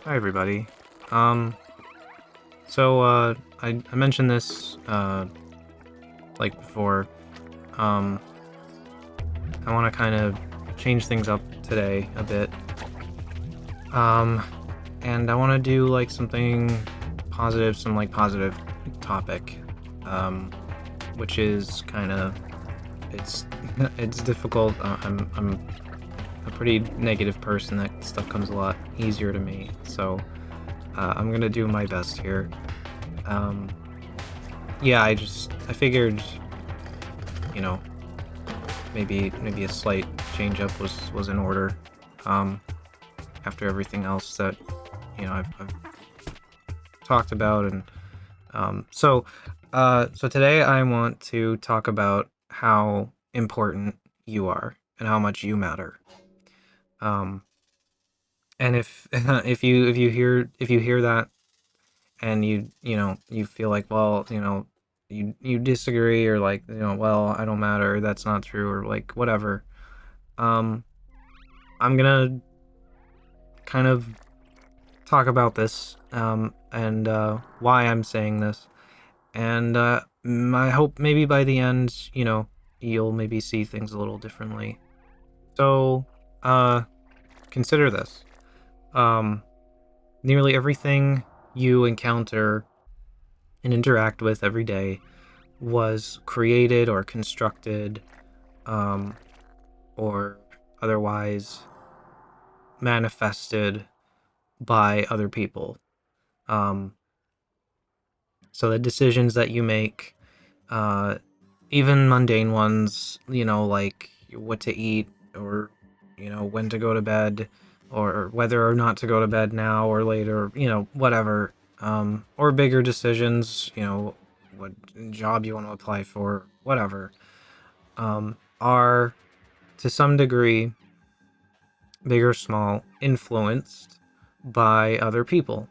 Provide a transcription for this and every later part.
Hi everybody. Um, I mentioned this like before. Um, I want to kind of change things up today a bit. Um, and I want to do like something positive, some like positive topic. Um, which is kind of it's it's difficult. I'm a pretty negative person. That stuff comes a lot easier to me. So I'm gonna do my best here. Um, yeah, I figured, you know, maybe a slight change up was in order. Um, After everything else that I've talked about, and so today I want to talk about how important you are and how much you matter. Um, and if if you hear that and you feel like, well, you disagree, or like, well, I don't matter, that's not true, or like whatever. um I'm gonna kind of talk about this, and why I'm saying this, and I hope maybe by the end, you'll maybe see things a little differently. So uh consider this. um Nearly everything you encounter and interact with every day was created or constructed, um, or otherwise manifested by other people. Um, so the decisions that you make, uh, even mundane ones, like what to eat, or when to go to bed, or whether or not to go to bed now or later, whatever. Or bigger decisions, what job you want to apply for, whatever, are to some degree, big or small, influenced by other people.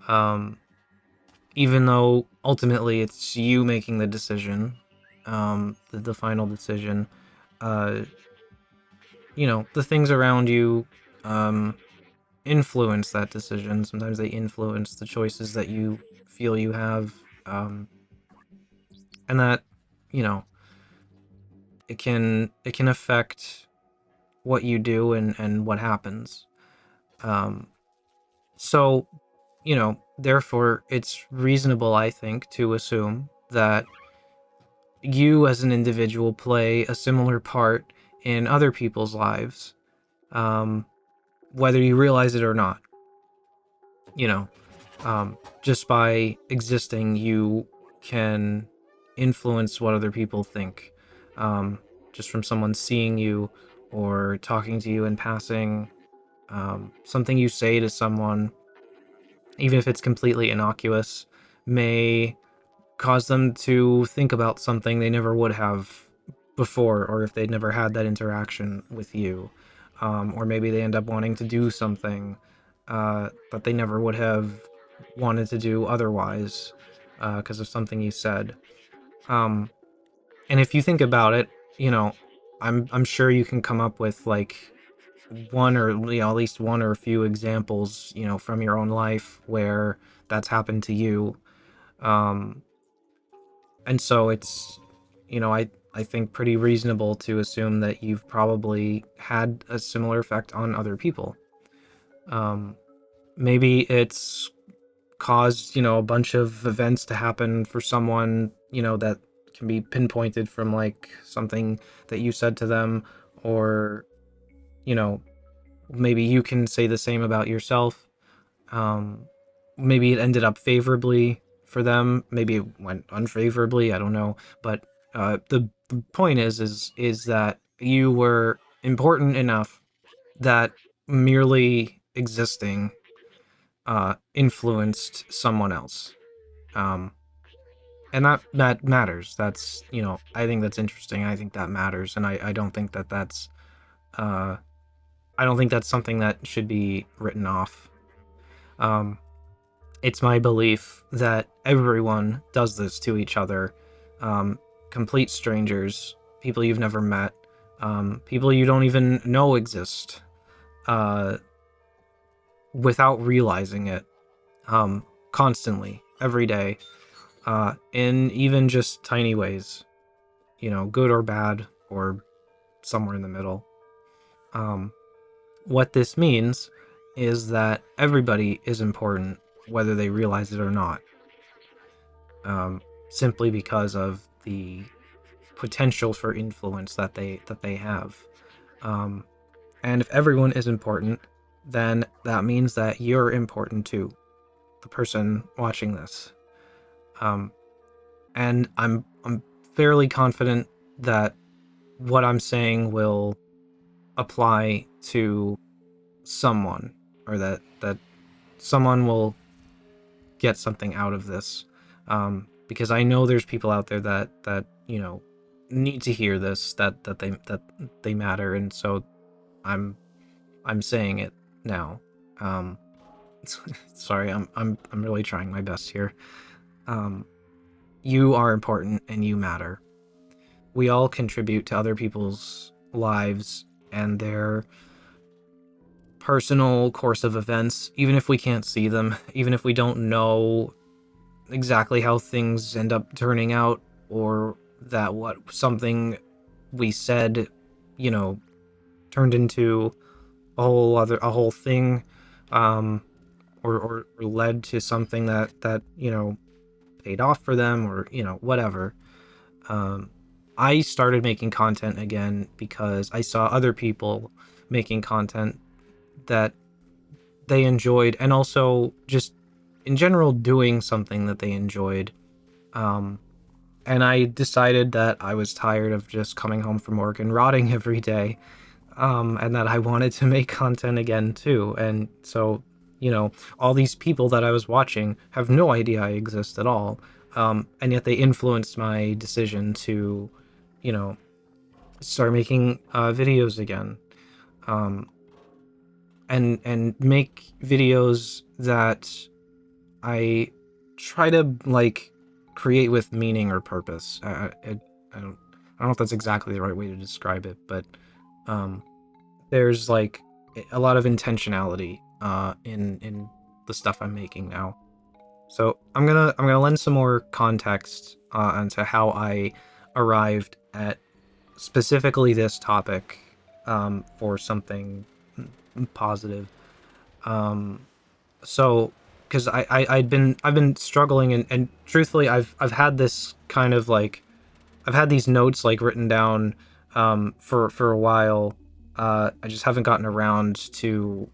Um, Even though ultimately it's you making the decision, the final decision, uh, the things around you um, influence that decision. Sometimes they influence the choices that you feel you have, um, and that, you know, it can affect what you do and what happens. Um, so, therefore, it's reasonable, I think, to assume that you as an individual play a similar part in other people's lives, um, whether you realize it or not. You know, just by existing, you can influence what other people think, um, just from someone seeing you or talking to you in passing. Something you say to someone, even if it's completely innocuous, may cause them to think about something they never would have before, or if they'd never had that interaction with you. Or maybe they end up wanting to do something that they never would have wanted to do otherwise, because of something you said. Um, and if you think about it, you know, I'm sure you can come up with like one, or at least one or a few examples, from your own life where that's happened to you. Um, and so it's, I think pretty reasonable to assume that you've probably had a similar effect on other people. Um, Maybe it's caused, a bunch of events to happen for someone, that can be pinpointed from like something that you said to them, or, you know, maybe you can say the same about yourself. Um, Maybe it ended up favorably for them. Maybe it went unfavorably. I don't know. But the point is that you were important enough that merely existing influenced someone else. Um, and that matters. That's, I think that's interesting. I think that matters, and I don't think that's uh, I don't think that's something that should be written off. Um, it's my belief that everyone does this to each other. Um, Complete strangers, people you've never met, people you don't even know exist. Uh, without realizing it, constantly, every day, in even just tiny ways, good or bad, or somewhere in the middle. What this means is that everybody is important, whether they realize it or not, simply because of the potential for influence that they have. And if everyone is important, then that means that you're important too, the person watching this. And I'm fairly confident that what I'm saying will apply to someone, or that someone will get something out of this, because I know there's people out there that need to hear this, that they matter, and so I'm saying it now. Um, sorry, I'm really trying my best here. You are important and you matter. We all contribute to other people's lives and their personal course of events, even if we can't see them, even if we don't know exactly how things end up turning out, or that what something we said, turned into a whole thing, or led to something that paid off for them, or whatever. I started making content again because I saw other people making content that they enjoyed, and also just in general doing something that they enjoyed. And I decided that I was tired of just coming home from work and rotting every day, and that I wanted to make content again too. And so, all these people that I was watching have no idea I exist at all, and yet they influenced my decision to, start making videos again, and make videos that I try to create with meaning or purpose. I don't know if that's exactly the right way to describe it, but there's a lot of intentionality in the stuff I'm making now. So I'm gonna lend some more context onto how I arrived at specifically this topic, for something positive. So because I've been struggling, and truthfully I've had this kind of I've had these notes written down for a while. I just haven't gotten around to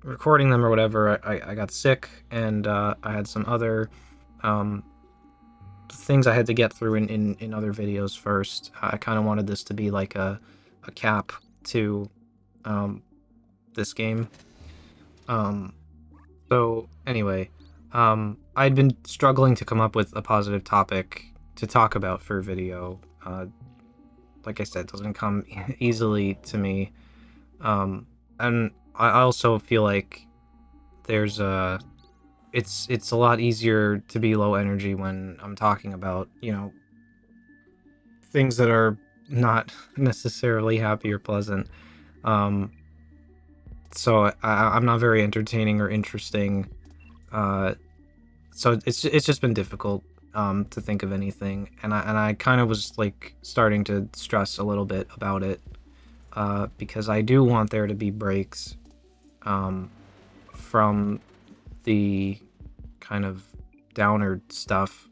recording them or whatever. I got sick, and I had some other things I had to get through in other videos first. I kind of wanted this to be like a cap to this game. So anyway, I'd been struggling to come up with a positive topic to talk about for video. Like I said, it doesn't come easily to me. And I also feel like there's it's a lot easier to be low energy when I'm talking about, things that are not necessarily happy or pleasant. So I'm not very entertaining or interesting. So it's just been difficult to think of anything, and I kind of was starting to stress a little bit about it, because I do want there to be breaks from the kind of downer stuff,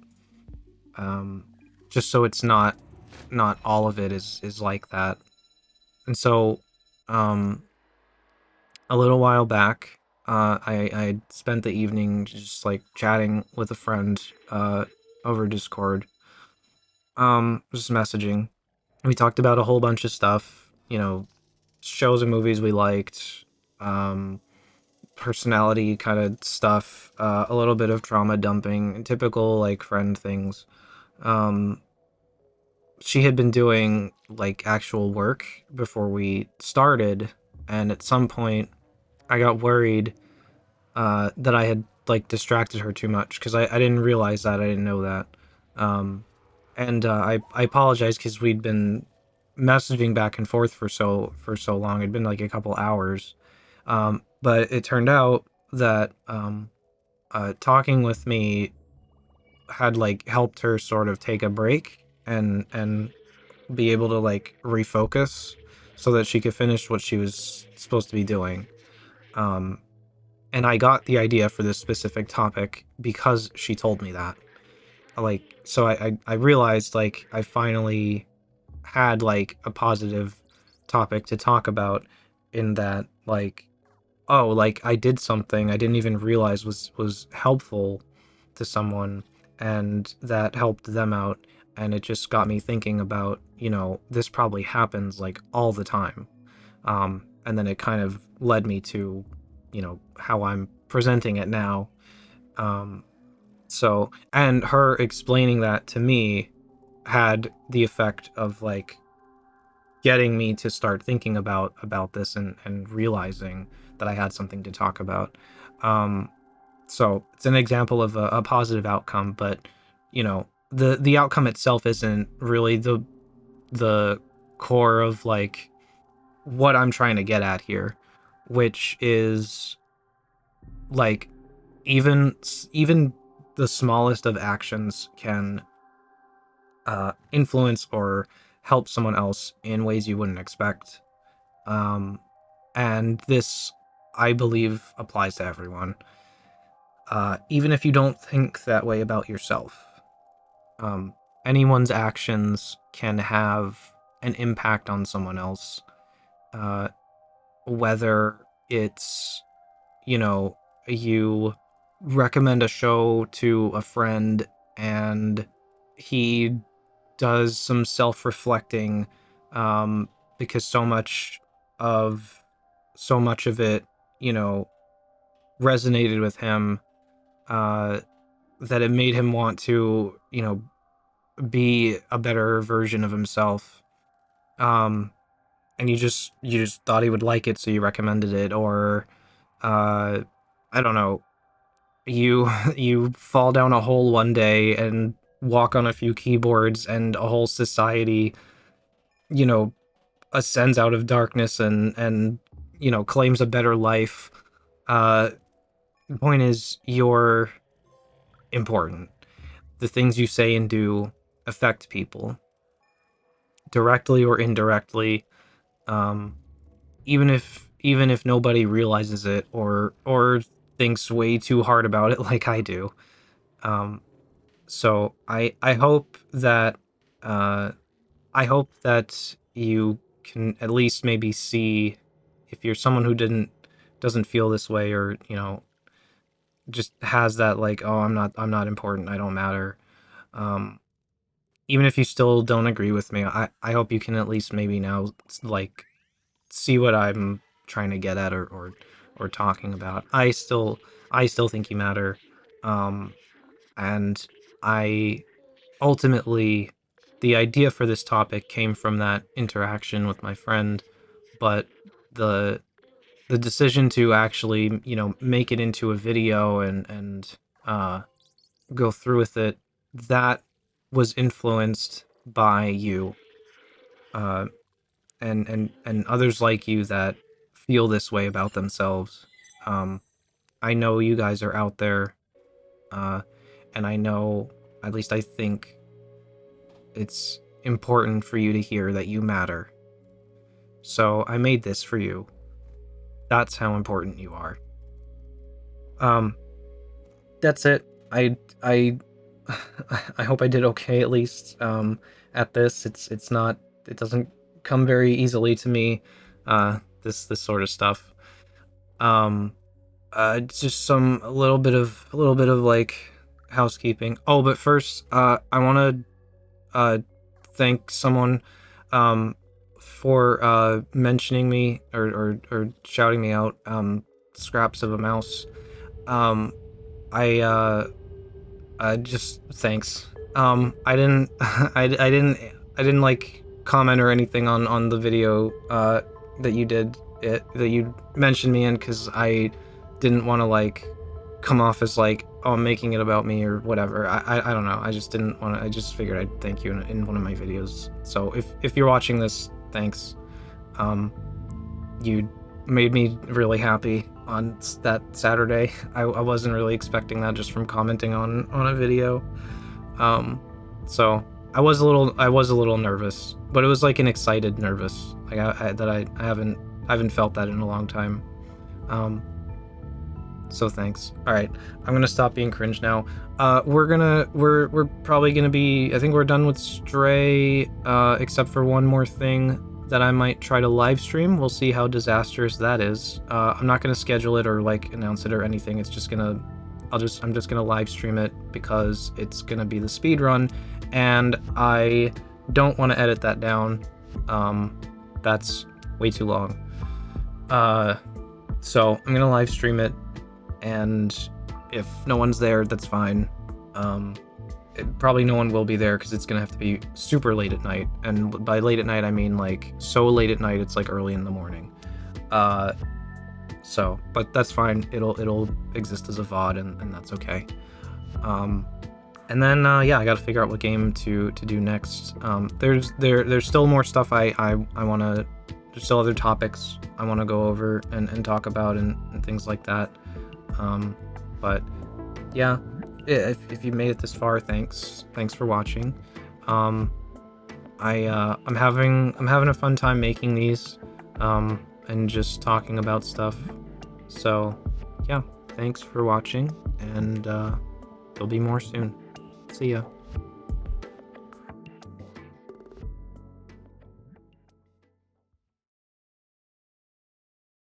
just so it's not all of it is like that. And so a little while back, I spent the evening just chatting with a friend over Discord, just messaging. We talked about a whole bunch of stuff, shows and movies we liked, personality kind of stuff, a little bit of trauma dumping, typical friend things. She had been doing actual work before we started, and at some point I got worried that I had distracted her too much, because I didn't realize that. I didn't know that. And I apologize, because we'd been messaging back and forth for so long. It'd been a couple hours. But it turned out that talking with me had like helped her sort of take a break and be able to like refocus so that she could finish what she was supposed to be doing. Um, and I got the idea for this specific topic because she told me that. Like, so I realized like I finally had like a positive topic to talk about, in that like, oh, like I did something I didn't even realize was helpful to someone, and that helped them out, and it just got me thinking about, this probably happens like all the time. And then it kind of led me to, how I'm presenting it now. um so, and her explaining that to me had the effect of like getting me to start thinking about this, and realizing that I had something to talk about. Um, so it's an example of a positive outcome, but the outcome itself isn't really the core of like what I'm trying to get at here, which is like even the smallest of actions can influence or help someone else in ways you wouldn't expect. Um, and this, I believe, applies to everyone, even if you don't think that way about yourself. Um, Anyone's actions can have an impact on someone else, uh, whether it's, you know, you recommend a show to a friend and he does some self-reflecting, because of so much of it, you know, resonated with him, uh, that it made him want to, be a better version of himself. Um, and you just thought he would like it, so you recommended it, or uh, I don't know, you you fall down a hole one day and walk on a few keyboards, and a whole society, you know, ascends out of darkness and claims a better life. The point is, you're important. The things you say and do affect people directly or indirectly, um, even if nobody realizes it, or thinks way too hard about it like I do. Um, so I hope that uh, you can at least maybe see, if you're someone who doesn't feel this way, or just has that like, oh, I'm not important, I don't matter. Um, Even if you still don't agree with me, I hope you can at least maybe now like see what I'm trying to get at, or talking about. I still think you matter. Um, and I ultimately, the idea for this topic came from that interaction with my friend, but the the decision to actually, make it into a video, and uh go through with it, that was influenced by you, uh and others like you that feel this way about themselves. um I know you guys are out there, uh and I know, at least I think, it's important for you to hear that you matter. So I made this for you. That's how important you are. Um, that's it. I I hope I did okay, at least. At this, it's not, it doesn't come very easily to me. This sort of stuff. Um, it's just a little bit of like housekeeping. Oh, but first, I want to thank someone, um, for mentioning me, or shouting me out. Scraps of a mouse. Um, I just thanks. I didn't, I didn't like comment or anything on the video that you did it that you mentioned me in, because I didn't want to like come off as like, oh, I'm making it about me or whatever. I don't know. I just didn't want to. I just figured I'd thank you in one of my videos. So if you're watching this, thanks. You made me really happy on that Saturday. I wasn't really expecting that just from commenting on a video. So I was a little nervous, but it was like an excited nervous. Like I haven't felt that in a long time. So thanks. All right, I'm gonna stop being cringe now. We're probably gonna be. I think we're done with Stray, except for one more thing that I might try to live stream. We'll see how disastrous that is. I'm not gonna schedule it or like announce it or anything. It's just gonna. I'm just gonna live stream it because it's gonna be the speed run, and I don't want to edit that down. That's way too long. So I'm gonna live stream it, and if no one's there, that's fine. Probably no one will be there because it's gonna have to be super late at night, and by late at night I mean like so late at night it's like early in the morning. So, but that's fine. It'll exist as a VOD, and that's okay. And then yeah, I got to figure out what game to do next. There's still more stuff I want to. There's still other topics I want to go over and talk about and things like that. But yeah, if you made it this far, thanks for watching. I'm having a fun time making these, and just talking about stuff. So yeah, thanks for watching, and there'll be more soon. See ya.